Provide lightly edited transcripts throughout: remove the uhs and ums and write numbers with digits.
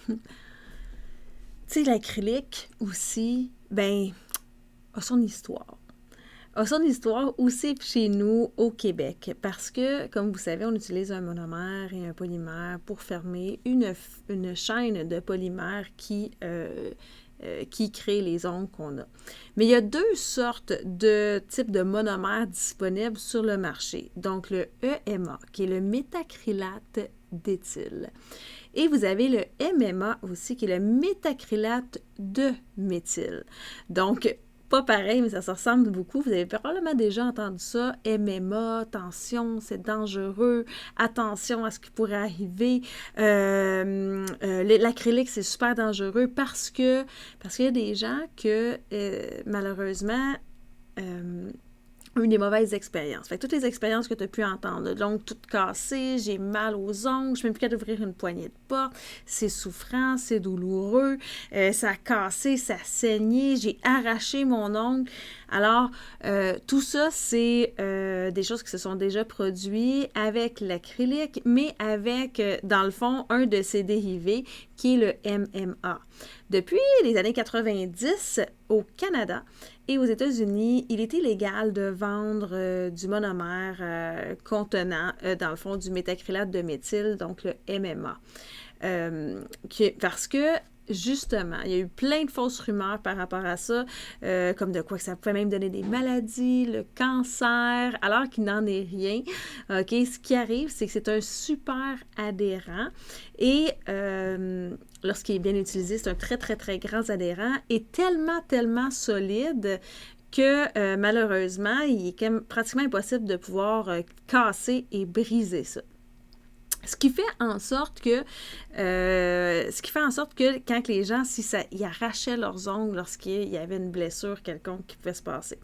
Tu sais, l'acrylique aussi, ben, a son histoire. A son histoire aussi chez nous au Québec parce que, comme vous savez, on utilise un monomère et un polymère pour fermer une chaîne de polymères qui crée les ongles qu'on a. Mais il y a deux sortes de types de monomères disponibles sur le marché. Donc, le EMA, qui est le métacrylate d'éthyle. Et vous avez le MMA aussi, qui est le métacrylate de méthyle. Donc, pas pareil, mais ça se ressemble beaucoup. Vous avez probablement déjà entendu ça. MMA, attention, c'est dangereux. Attention à ce qui pourrait arriver. L'acrylique, c'est super dangereux parce qu'il y a des gens que, malheureusement, des mauvaises expériences. Fait que toutes les expériences que tu as pu entendre, donc tout cassé, j'ai mal aux ongles, je ne suis même plus capable d'ouvrir une poignée de porte, c'est souffrant, c'est douloureux, ça a cassé, ça a saigné, j'ai arraché mon ongle. Alors, tout ça, c'est des choses qui se sont déjà produites avec l'acrylique, mais avec, dans le fond, un de ses dérivés qui est le MMA. Depuis les années 90, au Canada et aux États-Unis, il est illégal de vendre du monomère contenant, dans le fond, du métacrylate de méthyle, donc le MMA. Parce que justement, il y a eu plein de fausses rumeurs par rapport à ça, comme de quoi que ça pouvait même donner des maladies, le cancer, alors qu'il n'en est rien. OK? Ce qui arrive, c'est que c'est un super adhérent et lorsqu'il est bien utilisé, c'est un très, très, très grand adhérent et tellement, tellement solide que malheureusement, il est quand même pratiquement impossible de pouvoir casser et briser ça. Ce qui fait en sorte que quand les gens, ils arrachaient leurs ongles lorsqu'il y avait une blessure quelconque qui pouvait se passer.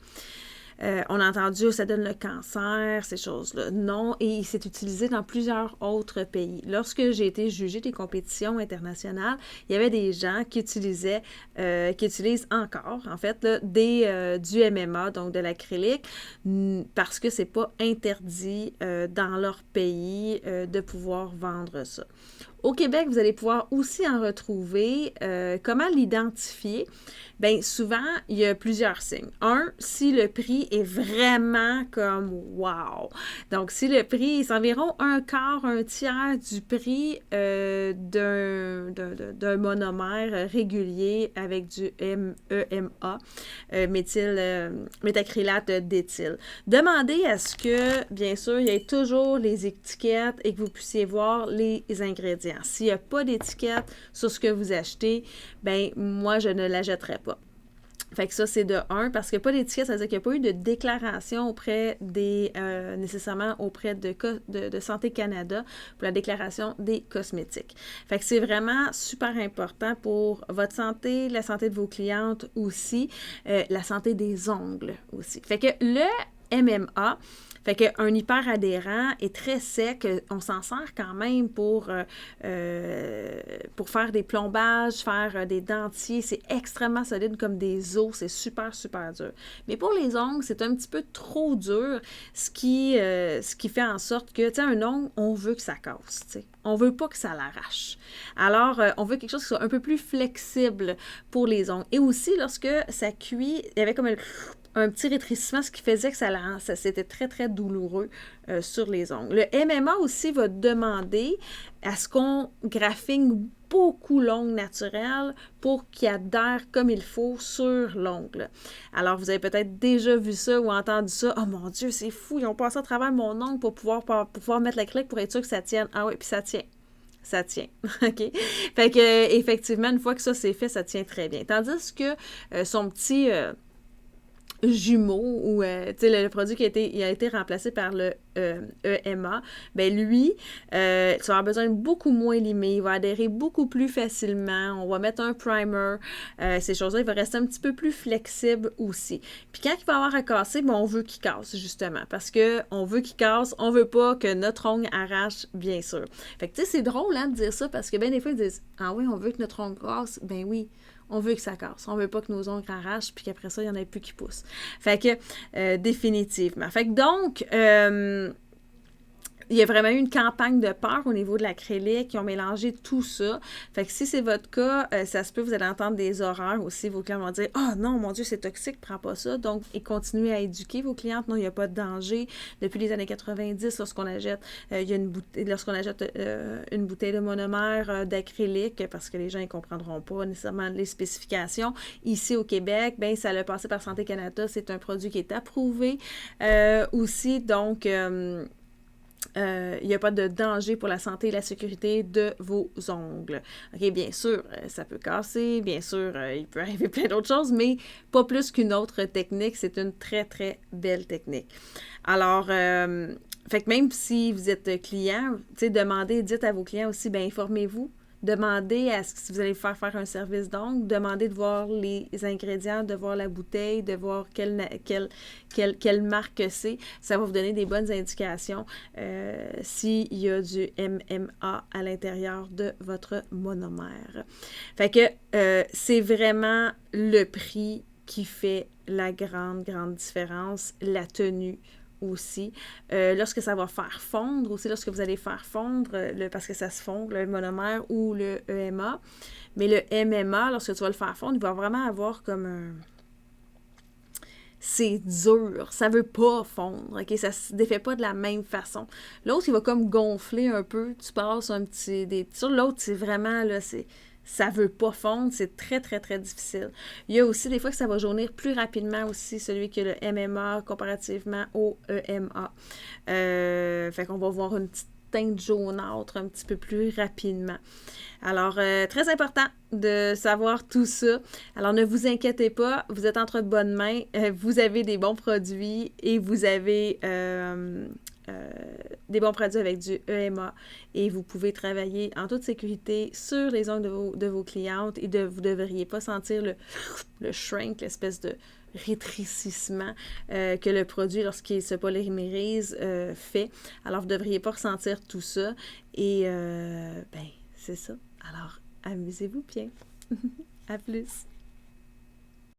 On a entendu, ça donne le cancer, ces choses-là. Non, et c'est utilisé dans plusieurs autres pays. Lorsque j'ai été jugée des compétitions internationales, il y avait des gens qui utilisent encore, en fait, là, du MMA, donc de l'acrylique, parce que c'est pas interdit dans leur pays de pouvoir vendre ça. Au Québec, vous allez pouvoir aussi en retrouver. Comment l'identifier? Bien, souvent, il y a plusieurs signes. Un, si le prix est vraiment comme wow. Donc, si le prix est environ un quart, un tiers du prix d'un monomère régulier avec du EMA, métacrylate d'éthyle. Demandez à ce que, bien sûr, il y ait toujours les étiquettes et que vous puissiez voir les ingrédients. S'il n'y a pas d'étiquette sur ce que vous achetez, ben moi, je ne la jetterai pas. Fait que ça, c'est de 1, parce qu'il n'y a pas d'étiquette, ça veut dire qu'il n'y a pas eu de déclaration nécessairement auprès de Santé Canada pour la déclaration des cosmétiques. Fait que c'est vraiment super important pour votre santé, la santé de vos clientes aussi, la santé des ongles aussi. Fait que le MMA, fait qu'un hyperadhérent est très sec. On s'en sert quand même pour faire des plombages, faire des dentiers. C'est extrêmement solide comme des os. C'est super, super dur. Mais pour les ongles, c'est un petit peu trop dur, ce qui fait en sorte que, tu sais, un ongle, on veut que ça casse, tu sais. On veut pas que ça l'arrache. Alors, on veut quelque chose qui soit un peu plus flexible pour les ongles. Et aussi, lorsque ça cuit, il y avait comme un petit rétrécissement, ce qui faisait que ça c'était très, très douloureux sur les ongles. Le MMA aussi va demander à ce qu'on graphine beaucoup l'ongle naturel pour qu'il adhère comme il faut sur l'ongle. Alors, vous avez peut-être déjà vu ça ou entendu ça. Oh mon Dieu, c'est fou, ils ont passé à travers mon ongle pour pouvoir mettre l'acrylique pour être sûr que ça tienne. Ah oui, puis ça tient. Ça tient. OK? Fait que, effectivement, une fois que ça c'est fait, ça tient très bien. Tandis que son petit jumeau ou le produit qui a été remplacé par le EMA, ben lui, tu vas avoir besoin de beaucoup moins limé, il va adhérer beaucoup plus facilement, on va mettre un primer, ces choses-là, il va rester un petit peu plus flexible aussi. Puis quand il va avoir à casser, ben on veut qu'il casse justement, parce que on veut qu'il casse, on veut pas que notre ongle arrache, bien sûr. Fait que tu sais, c'est drôle de dire ça, parce que ben des fois ils disent « Ah oui, on veut que notre ongle casse », ben oui, on veut que ça casse. On veut pas que nos ongles arrachent puis qu'après ça, il n'y en ait plus qui poussent. Fait que, définitivement. Fait que donc, il y a vraiment eu une campagne de peur au niveau de l'acrylique. Ils ont mélangé tout ça. Fait que si c'est votre cas, ça se peut, vous allez entendre des horreurs aussi. Vos clients vont dire « Ah non, mon Dieu, c'est toxique, prends pas ça. » Donc, et continuez à éduquer vos clientes. Non, il n'y a pas de danger. Depuis les années 90, lorsqu'on achète, il y a une bouteille de monomère d'acrylique, parce que les gens ne comprendront pas nécessairement les spécifications. Ici au Québec, ben ça l'a passé par Santé Canada. C'est un produit qui est approuvé aussi. Donc, il n'y a pas de danger pour la santé et la sécurité de vos ongles. OK, bien sûr, ça peut casser, bien sûr, il peut arriver plein d'autres choses, mais pas plus qu'une autre technique. C'est une très, très belle technique. Alors, fait que même si vous êtes client, tu sais, dites à vos clients aussi, bien, informez-vous. Demandez à ce que si vous allez faire un service d'ongles, demandez de voir les ingrédients, de voir la bouteille, de voir quelle marque c'est. Ça va vous donner des bonnes indications s'il y a du MMA à l'intérieur de votre monomère. Fait que c'est vraiment le prix qui fait la grande, grande différence, la tenue aussi. Lorsque ça va faire fondre, aussi lorsque vous allez faire fondre, parce que ça se fond, le monomère ou le EMA. Mais le MMA, lorsque tu vas le faire fondre, il va vraiment avoir comme un... C'est dur, ça veut pas fondre, ok? Ça se défait pas de la même façon. L'autre, il va comme gonfler un peu, tu passes un petit... Sur l'autre, c'est vraiment, là, ça veut pas fondre, c'est très, très, très difficile. Il y a aussi des fois que ça va jaunir plus rapidement aussi, celui qui a le MMA comparativement au EMA. Fait qu'on va voir une petite teinte jaunâtre un petit peu plus rapidement. Alors, très important de savoir tout ça. Alors, ne vous inquiétez pas, vous êtes entre de bonnes mains, vous avez des bons produits et vous avez des bons produits avec du EMA et vous pouvez travailler en toute sécurité sur les ongles de vos clientes et vous ne devriez pas sentir le shrink, l'espèce de rétrécissement que le produit, lorsqu'il se polymérise, fait. Alors, vous ne devriez pas ressentir tout ça et, ben, c'est ça. Alors, amusez-vous bien. À plus.